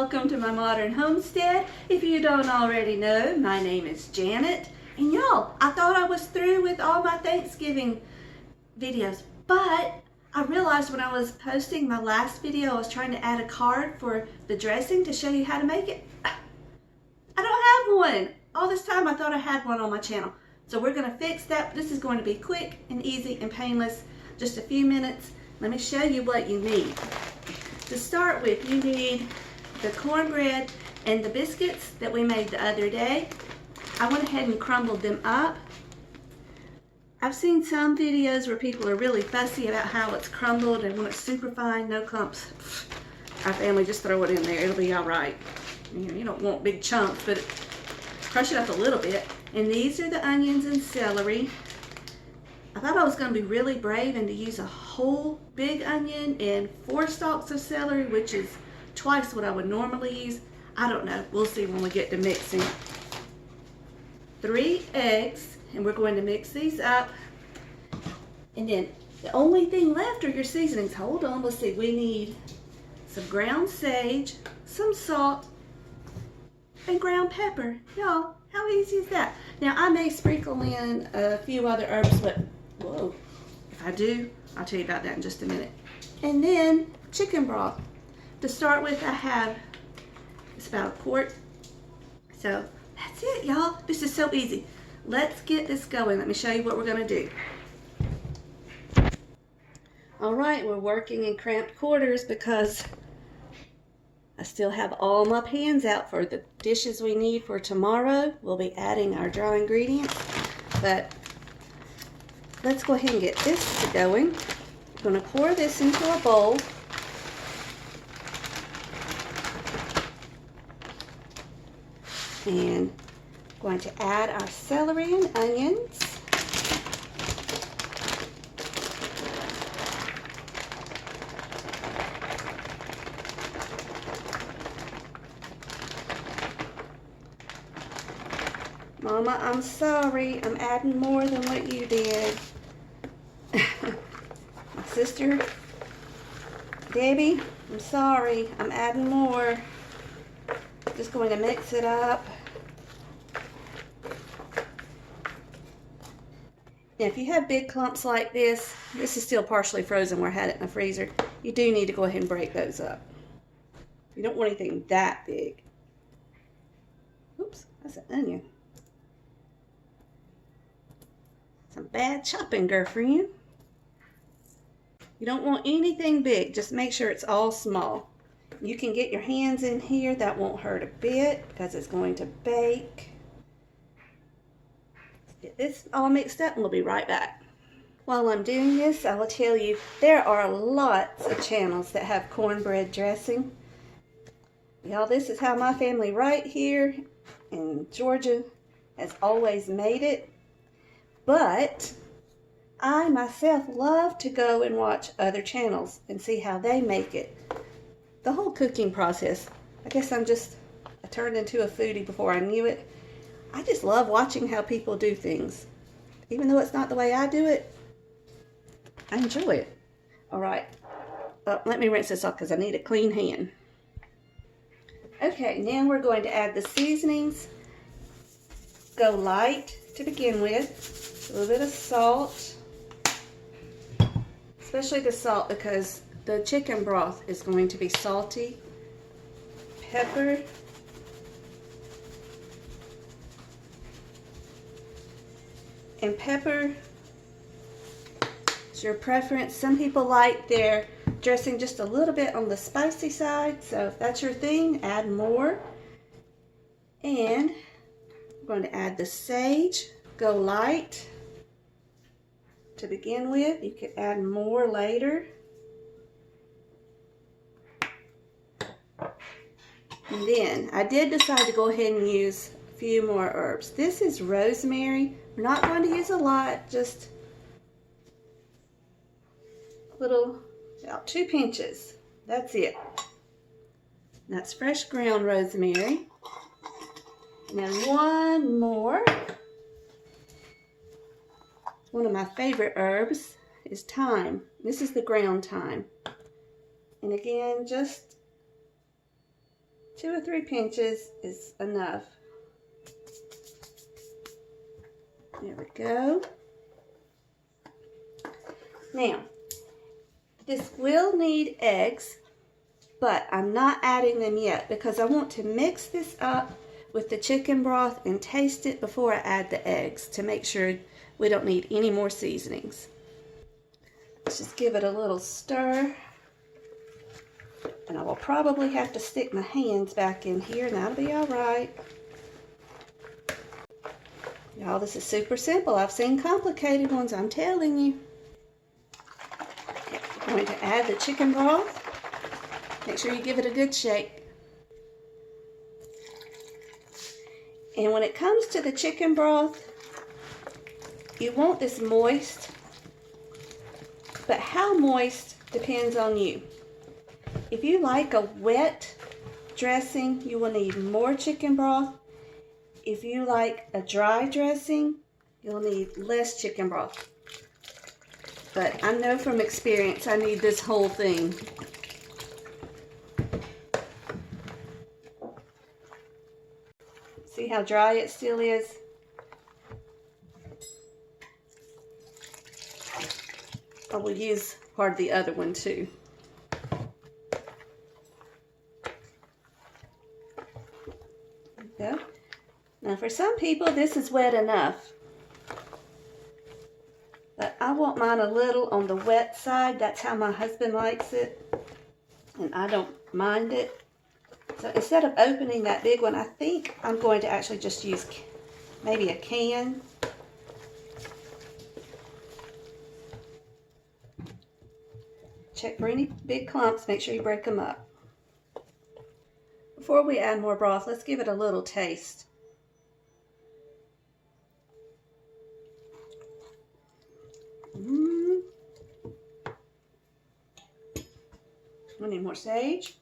welcome to my modern homestead. If you don't already know, my name is Janet. And y'all, I thought I was through with all my Thanksgiving videos, but I realized when I was posting my last video, I was trying to add a card for the dressing to show you how to make it. I don't have one. All this time I thought I had one on my channel. So we're gonna fix that. This is going to be quick and easy and painless, just a few minutes. Let me show you what you need. To start with, you need the cornbread and the biscuits that we made the other day. I went ahead and crumbled them up. I've seen some videos where people are really fussy about how it's crumbled and when it's super fine, no clumps. Our family just throw it in there, it'll be all right. You don't want big chunks, but crush it up a little bit. And these are the onions and celery. I thought I was going to be really brave and to use a whole big onion and 4 stalks of celery, which is twice what I would normally use. I don't know. We'll see when we get to mixing. 3 eggs, and we're going to mix these up. And then the only thing left are your seasonings. Hold on. Let's see. We need some ground sage, some salt, and ground pepper. Y'all, how easy is that? Now, I may sprinkle in a few other herbs, but whoa, if I do, I'll tell you about that in just a minute. And then chicken broth. To start with, I have, it's about a quart. So that's it, y'all. This is so easy. Let's get this going. Let me show you what we're gonna do. All right, we're working in cramped quarters because I still have all my pans out for the dishes we need for tomorrow. We'll be adding our dry ingredients, but let's go ahead and get this going. I'm going to pour this into a bowl. And I'm going to add our celery and onions. Mama, I'm sorry. I'm adding more than what you did. My sister, Debbie, I'm sorry. I'm adding more. Just going to mix it up. Now, if you have big clumps like this is still partially frozen where I had it in the freezer. You do need to go ahead and break those up. You don't want anything that big. Oops, that's an onion. Some bad chopping, girlfriend. You don't want anything big. Just make sure it's all small. You can get your hands in here. That won't hurt a bit because it's going to bake. Get this all mixed up and we'll be right back. While I'm doing this, I will tell you there are lots of channels that have cornbread dressing. Y'all, this is how my family right here in Georgia has always made it. But I myself love to go and watch other channels and see how they make it. The whole cooking process. I guess I turned into a foodie before I knew it. I just love watching how people do things. Even though it's not the way I do it, I enjoy it. All right, let me rinse this off because I need a clean hand. Okay, now we're going to add the seasonings. Go light to begin with. A little bit of salt, especially the salt because the chicken broth is going to be salty. Pepper, and pepper is your preference. Some people like their dressing just a little bit on the spicy side, so if that's your thing, add more. And I'm going to add the sage. Go light to begin with. You can add more later. And then I did decide to go ahead and use a few more herbs. This is rosemary. We're not going to use a lot, just a little, about 2 pinches. That's it. And that's fresh ground rosemary. And then one more. One of my favorite herbs is thyme. This is the ground thyme. And again, just 2 or 3 pinches is enough. There we go. Now, this will need eggs, but I'm not adding them yet because I want to mix this up with the chicken broth and taste it before I add the eggs to make sure we don't need any more seasonings. Let's just give it a little stir. And I will probably have to stick my hands back in here, and that'll be all right. Y'all, this is super simple. I've seen complicated ones, I'm telling you. Okay, I'm going to add the chicken broth. Make sure you give it a good shake. And when it comes to the chicken broth, you want this moist, but how moist depends on you. If you like a wet dressing, you will need more chicken broth. If you like a dry dressing, you'll need less chicken broth. But I know from experience I need this whole thing. See how dry it still is? I will use part of the other one too. There we go. Now for some people this is wet enough. But I want mine a little on the wet side. That's how my husband likes it. And I don't mind it. So instead of opening that big one, I think I'm going to actually just use maybe a can. Check for any big clumps, make sure you break them up. Before we add more broth, let's give it a little taste. I need more sage.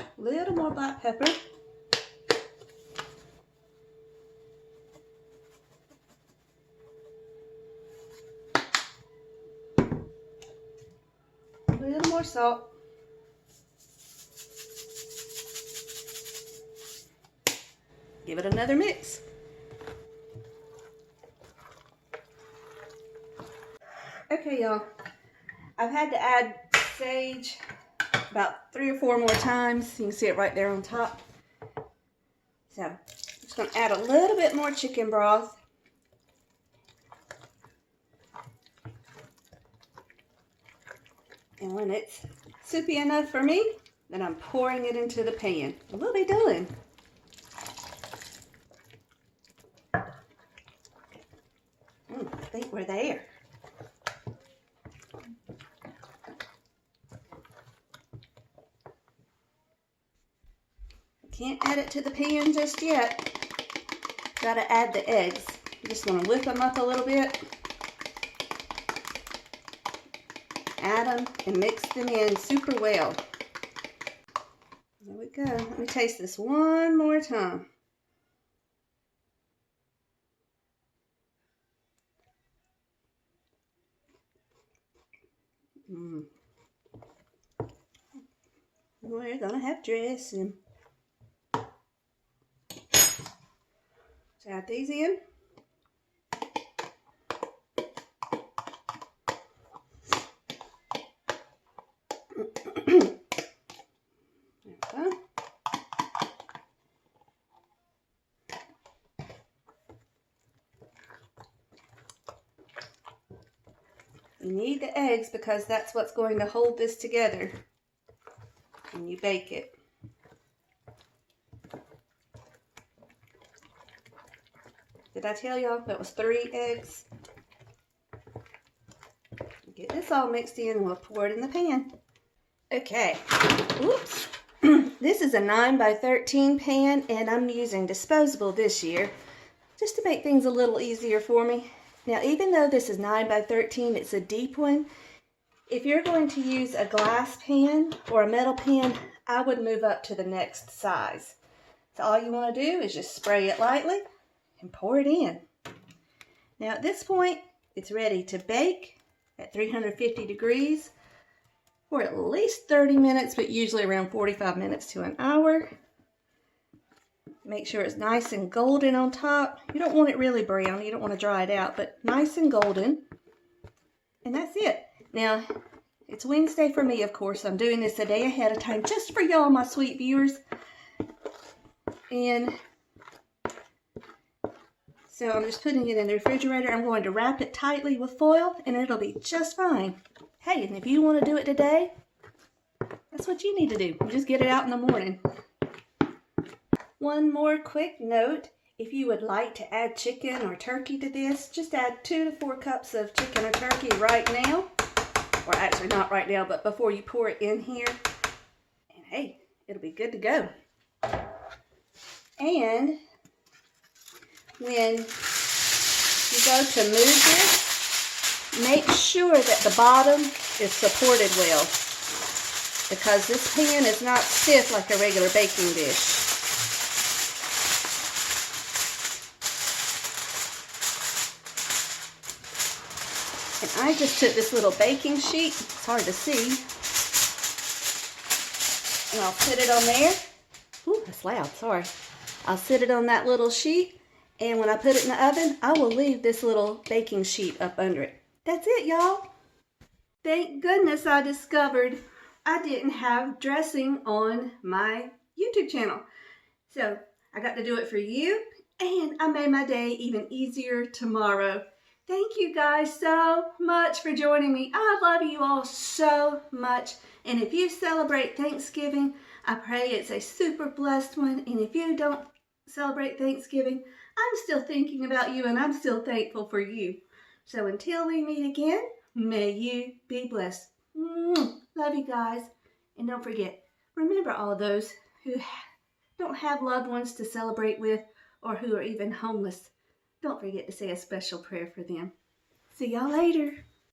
A little more black pepper. A little more salt. Give it another mix. Okay, y'all. I've had to add sage about 3 or 4 more times. You can see it right there on top. So I'm just going to add a little bit more chicken broth. And when it's soupy enough for me, then I'm pouring it into the pan. And we'll be done. I think we're there. Can't add it to the pan just yet. Gotta add the eggs. I'm just gonna whip them up a little bit. Add them and mix them in super well. There we go. Let me taste this one more time. We're gonna have dressing. Add these in. Okay. You need the eggs because that's what's going to hold this together when you bake it. Did I tell y'all that was 3 eggs? Get this all mixed in and we'll pour it in the pan. Okay, whoops. This is a 9 by 13 pan and I'm using disposable this year just to make things a little easier for me. Now even though this is 9 by 13, it's a deep one. If you're going to use a glass pan or a metal pan, I would move up to the next size. So all you want to do is just spray it lightly and pour it in. Now at this point, it's ready to bake at 350 degrees for at least 30 minutes, but usually around 45 minutes to an hour. Make sure it's nice and golden on top. You don't want it really brown. You don't want to dry it out, but nice and golden. And that's it. Now, it's Wednesday for me, of course. I'm doing this a day ahead of time just for y'all, my sweet viewers. And so I'm just putting it in the refrigerator. I'm going to wrap it tightly with foil, and it'll be just fine. Hey, and if you want to do it today, that's what you need to do. Just get it out in the morning. One more quick note. If you would like to add chicken or turkey to this, just add 2 to 4 cups of chicken or turkey right now. Or actually not right now, but before you pour it in here. And hey, it'll be good to go. And when you go to move this, make sure that the bottom is supported well, because this pan is not stiff like a regular baking dish. And I just took this little baking sheet, it's hard to see, and I'll put it on there. Ooh, that's loud, sorry. I'll sit it on that little sheet, and when I put it in the oven, I will leave this little baking sheet up under it. That's it, y'all. Thank goodness I discovered I didn't have dressing on my YouTube channel. So I got to do it for you, and I made my day even easier tomorrow. Thank you guys so much for joining me. I love you all so much. And if you celebrate Thanksgiving, I pray it's a super blessed one. And if you don't celebrate Thanksgiving, I'm still thinking about you and I'm still thankful for you. So until we meet again, may you be blessed. Love you guys. And don't forget, remember all those who don't have loved ones to celebrate with or who are even homeless. Don't forget to say a special prayer for them. See y'all later.